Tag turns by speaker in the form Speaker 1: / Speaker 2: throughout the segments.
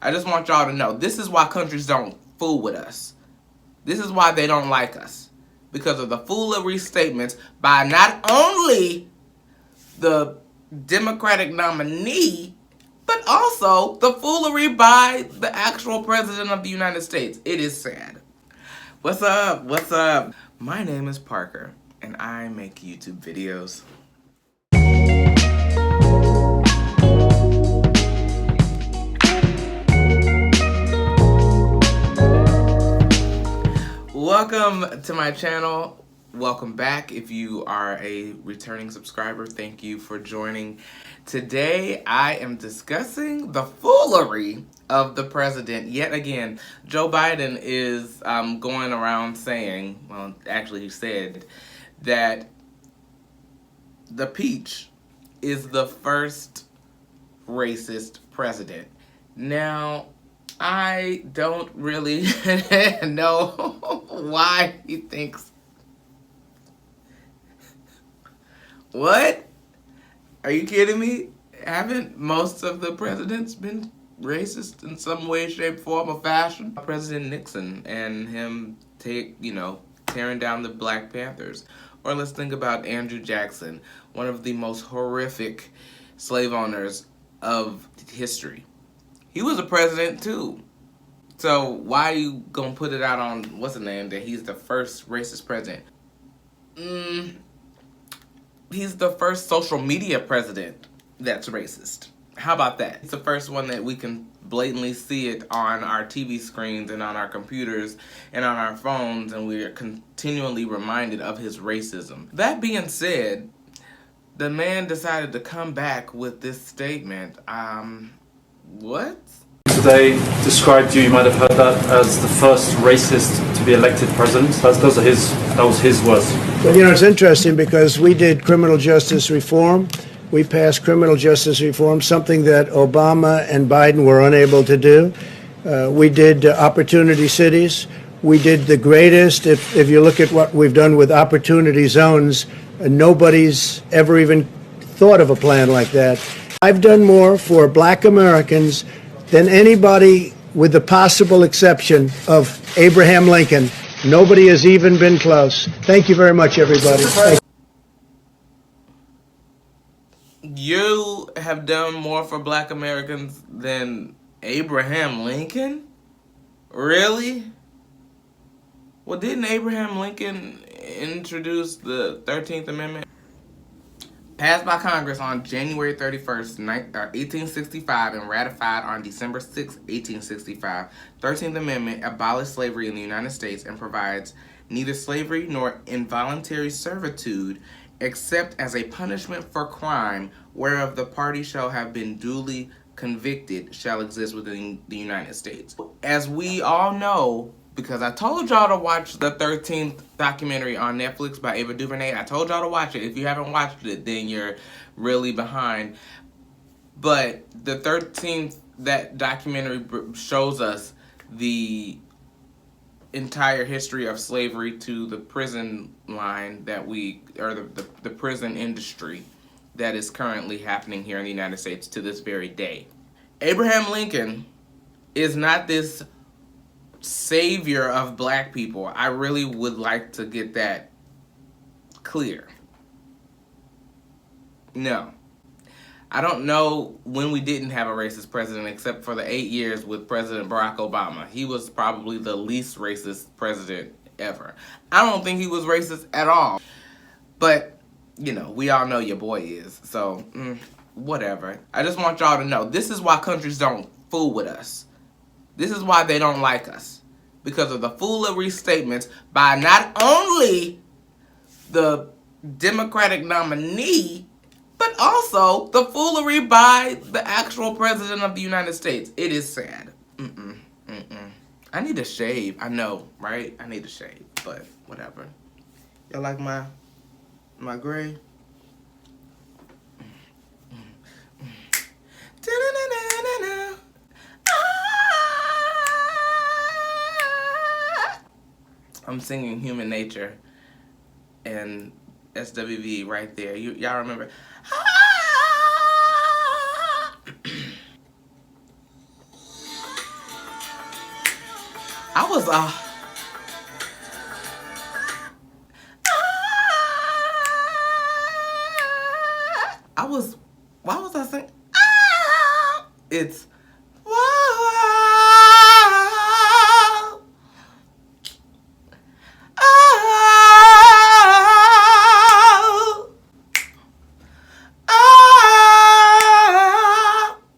Speaker 1: I just want y'all to know, this is why countries don't fool with us. This is why they don't like us. Because of the foolery statements by not only the Democratic nominee, but also the foolery by the actual President of the United States. It is sad. What's up? What's up? My name is Parker, and I make YouTube videos. Welcome to my channel. Welcome back. If you are a returning subscriber, thank you for joining. Today, I am discussing the foolery of the president. Yet again, Joe Biden is going around saying, well, actually he said, that the peach is the first racist president. Now, I don't really know why he thinks. What? Are you kidding me? Haven't most of the presidents been racist in some way, shape, form, or fashion? President Nixon and him tearing down the Black Panthers. Or let's think about Andrew Jackson, one of the most horrific slave owners of history. He was a president too. So why are you gonna put it out on, what's the name, that he's the first racist president? He's the first social media president that's racist. How about that? It's the first one that we can blatantly see it on our TV screens and on our computers and on our phones, and we are continually reminded of his racism. That being said, the man decided to come back with this statement. What?
Speaker 2: Today described you might have heard that, as the first racist to be elected president. That was his words.
Speaker 3: Well, you know, it's interesting because we did criminal justice reform. We passed criminal justice reform, something that Obama and Biden were unable to do. We did opportunity cities. We did the greatest. If you look at what we've done with opportunity zones, nobody's ever even thought of a plan like that. I've done more for Black Americans than anybody, with the possible exception of Abraham Lincoln. Nobody has even been close. Thank you very much, everybody.
Speaker 1: You have done more for Black Americans than Abraham Lincoln? Really? Well, didn't Abraham Lincoln introduce the 13th Amendment? Passed by Congress on January 31st, 1865 and ratified on December 6, 1865, 13th Amendment abolished slavery in the United States and provides neither slavery nor involuntary servitude except as a punishment for crime whereof the party shall have been duly convicted shall exist within the United States. As we all know, because I told y'all to watch the 13th documentary on Netflix by Ava DuVernay. I told y'all to watch it. If you haven't watched it, then you're really behind. But the 13th, that documentary shows us the entire history of slavery to the prison line that the prison industry that is currently happening here in the United States to this very day. Abraham Lincoln is not this savior of Black people. I really would like to get that clear. No. I don't know when we didn't have a racist president except for the 8 years with President Barack Obama. He was probably the least racist president ever. I don't think he was racist at all. But, you know, we all know your boy is. So, whatever. I just want y'all to know, this is why countries don't fool with us. This is why they don't like us. Because of the foolery statements by not only the Democratic nominee, but also the foolery by the actual President of the United States. It is sad. I need to shave. I know, right? I need to shave, but whatever. Y'all like my gray? I'm singing Human Nature and SWV right there. Y'all remember? I was why was I saying? It's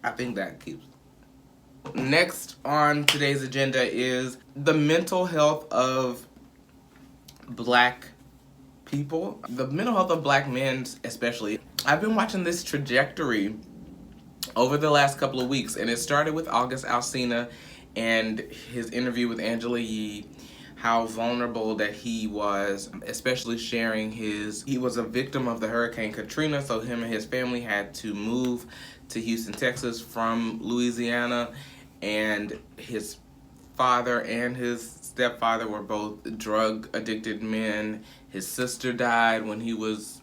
Speaker 1: I think that keeps. Next on today's agenda is the mental health of black people, the mental health of black men especially. I've been watching this trajectory over the last couple of weeks, and it started with August Alsina and his interview with Angela Yee, how vulnerable that he was, especially sharing he was a victim of the Hurricane Katrina, so him and his family had to move to Houston, Texas from Louisiana, and his father and his stepfather were both drug addicted men. His sister died when he was,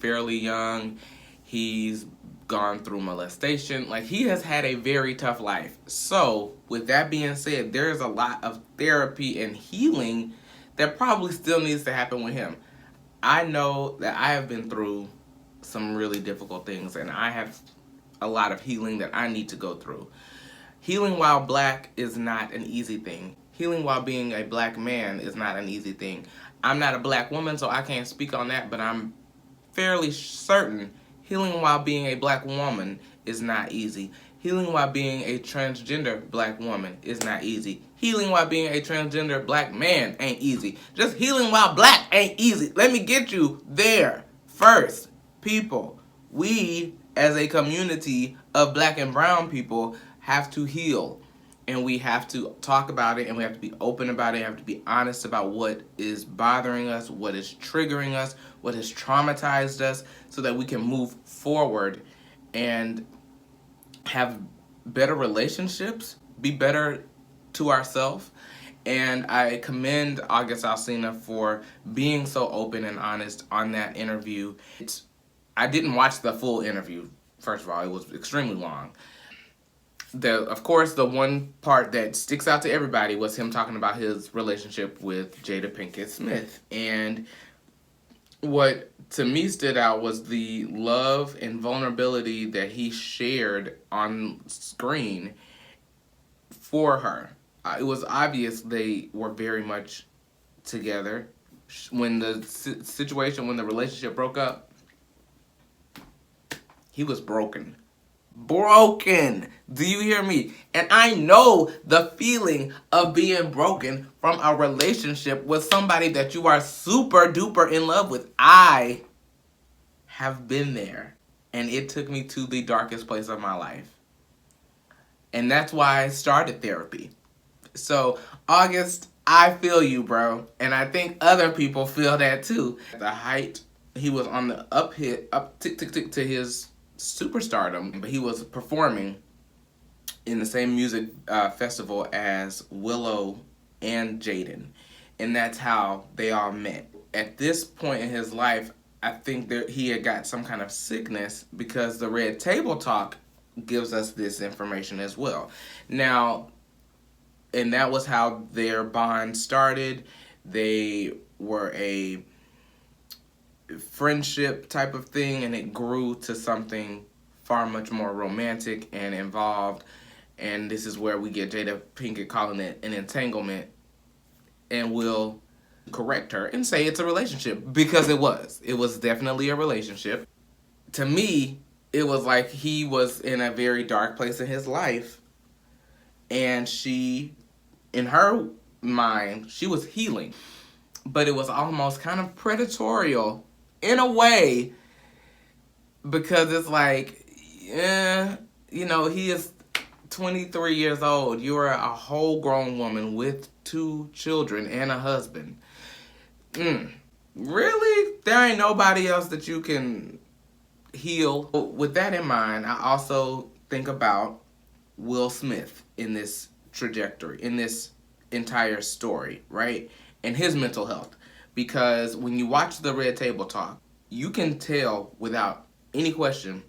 Speaker 1: fairly young. He's gone through molestation. Like, he has had a very tough life. So, with that being said, there's a lot of therapy and healing that probably still needs to happen with him. I know that I have been through some really difficult things, and I have a lot of healing that I need to go through. Healing while black is not an easy thing. Healing while being a black man is not an easy thing. I'm not a black woman, so I can't speak on that, but I'm fairly certain healing while being a black woman is not easy. Healing while being a transgender black woman is not easy. Healing while being a transgender black man ain't easy. Just healing while black ain't easy. Let me get you there first. People, we as a community of black and brown people have to heal, and we have to talk about it, and we have to be open about it, and have to be honest about what is bothering us, what is triggering us, what has traumatized us, so that we can move forward and have better relationships, be better to ourselves. And I commend August Alsina for being so open and honest on that interview. I didn't watch the full interview, first of all. It was extremely long. Of course, the one part that sticks out to everybody was him talking about his relationship with Jada Pinkett Smith. And what to me stood out was the love and vulnerability that he shared on screen for her. It was obvious they were very much together. When the when the relationship broke up, he was broken. Broken. Do you hear me? And I know the feeling of being broken from a relationship with somebody that you are super duper in love with. I have been there, and it took me to the darkest place of my life. And that's why I started therapy. So, August, I feel you, bro. And I think other people feel that too. At the height, he was on the up tick to his superstardom, but he was performing in the same music festival as Willow and Jaden, and that's how they all met. At this point in his life, I think that he had got some kind of sickness, because the Red Table Talk gives us this information as well. Now, and that was how their bond started. They were a friendship type of thing, and it grew to something far much more romantic and involved. And this is where we get Jada Pinkett calling it an entanglement, and we'll correct her and say it's a relationship, because it was definitely a relationship. To me, it was like he was in a very dark place in his life, and she, in her mind, she was healing, but it was almost kind of predatorial in a way, because it's like, he is 23 years old. You're a whole grown woman with 2 children and a husband. Really? There ain't nobody else that you can heal? With that in mind, I also think about Will Smith in this trajectory, in this entire story, right? And his mental health. Because when you watch the Red Table Talk, you can tell without any question,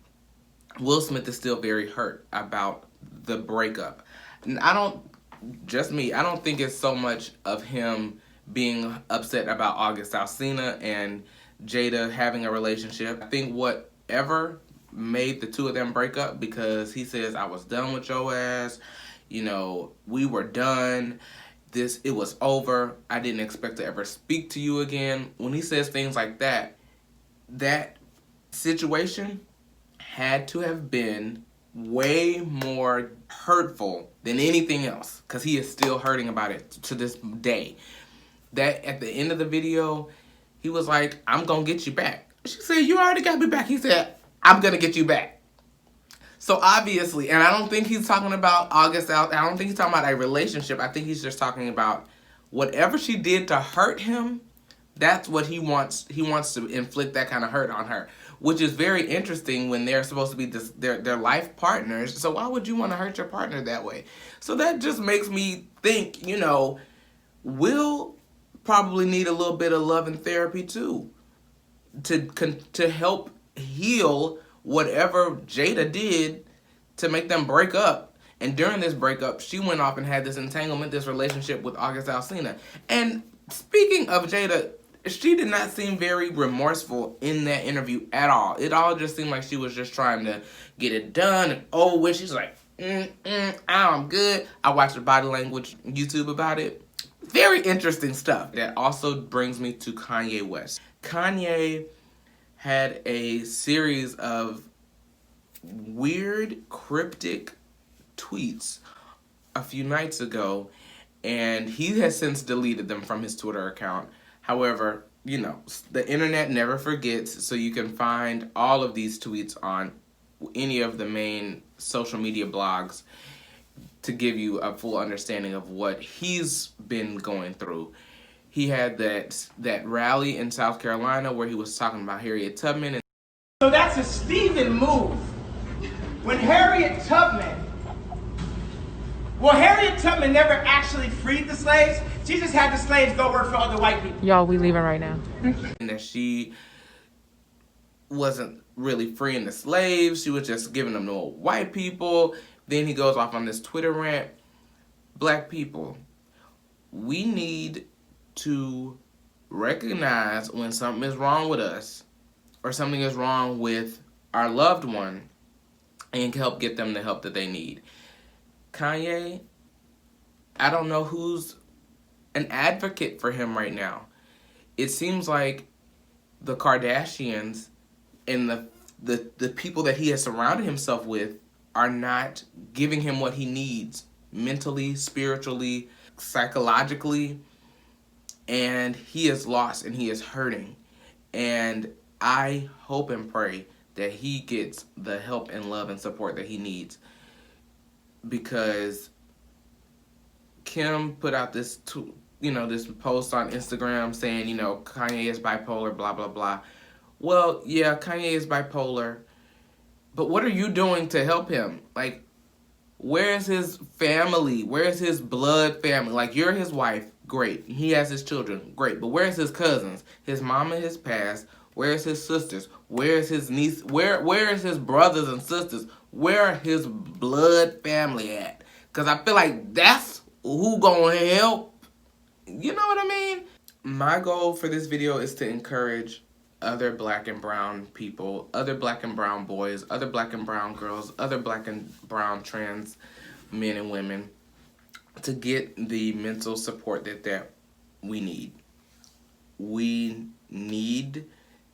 Speaker 1: Will Smith is still very hurt about the breakup. And I don't just me, I don't think it's so much of him being upset about August Alsina and Jada having a relationship. I think whatever made the two of them break up, because he says, I was done with your ass, you know, we were done, it was over, I didn't expect to ever speak to you again. When he says things like that, that situation had to have been way more hurtful than anything else, because he is still hurting about it to this day. That at the end of the video, he was like, I'm gonna get you back. She said, you already got me back. He said, I'm gonna get you back. So obviously, and I don't think he's talking about August out. I don't think he's talking about a relationship. I think he's just talking about whatever she did to hurt him. That's what he wants. He wants to inflict that kind of hurt on her, which is very interesting when they're supposed to be their life partners. So why would you want to hurt your partner that way? So that just makes me think, you know, Will probably need a little bit of love and therapy too, to help heal whatever Jada did to make them break up. And during this breakup, she went off and had this entanglement, this relationship with August Alsina. And speaking of Jada, she did not seem very remorseful in that interview at all. It all just seemed like she was just trying to get it done and over with. She's like, I'm good. I watched the body language YouTube about it. Very interesting stuff. That also brings me to Kanye West. Kanye had a series of weird, cryptic tweets a few nights ago, and he has since deleted them from his Twitter account. However, you know, the internet never forgets, so you can find all of these tweets on any of the main social media blogs to give you a full understanding of what he's been going through. He had that rally in South Carolina where he was talking about Harriet Tubman.
Speaker 4: So that's a Stephen move. When Harriet Tubman never actually freed the slaves. She just had the slaves go work for other white people.
Speaker 5: Y'all, we leaving right now.
Speaker 1: And that she wasn't really freeing the slaves. She was just giving them to white people. Then he goes off on this Twitter rant. Black people, we need to recognize when something is wrong with us or something is wrong with our loved one and help get them the help that they need. Kanye, I don't know who's an advocate for him right now. It seems like the Kardashians and the people that he has surrounded himself with are not giving him what he needs mentally, spiritually, psychologically, and he is lost and he is hurting. And I hope and pray that he gets the help and love and support that he needs, because Kim put out this this post on Instagram saying, you know, Kanye is bipolar, blah, blah, blah. Well, yeah, Kanye is bipolar, but what are you doing to help him? Like, where's his family? Where's his blood family? Like, you're his wife, great. He has his children, great. But where's his cousins? His mama has passed. Where's his sisters? Where's his niece? Where is his brothers and sisters? Where are his blood family at? Because I feel like that's who gonna help. You know what I mean? My goal for this video is to encourage other black and brown people, other black and brown boys, other black and brown girls, other black and brown trans men and women to get the mental support that we need. We need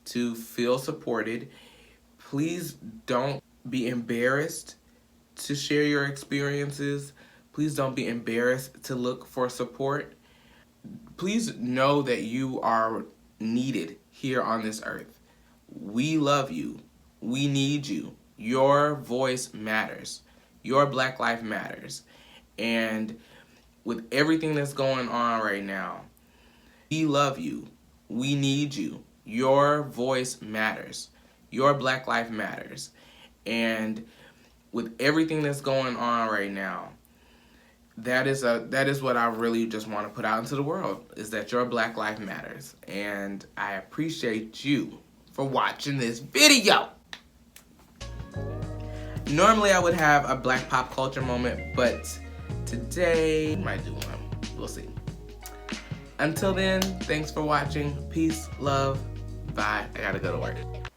Speaker 1: to feel supported. Please don't be embarrassed to share your experiences. Please don't be embarrassed to look for support. Please know that you are needed here on this earth. We love you. We need you. Your voice matters. Your Black life matters. And with everything that's going on right now, we love you. We need you. Your voice matters. Your Black life matters. And with everything that's going on right now, that is what I really just want to put out into the world, is that your Black life matters. And I appreciate you for watching this video. Normally I would have a Black pop culture moment, but today. Might do one. We'll see. Until then, thanks for watching. Peace, love, bye. I gotta go to work.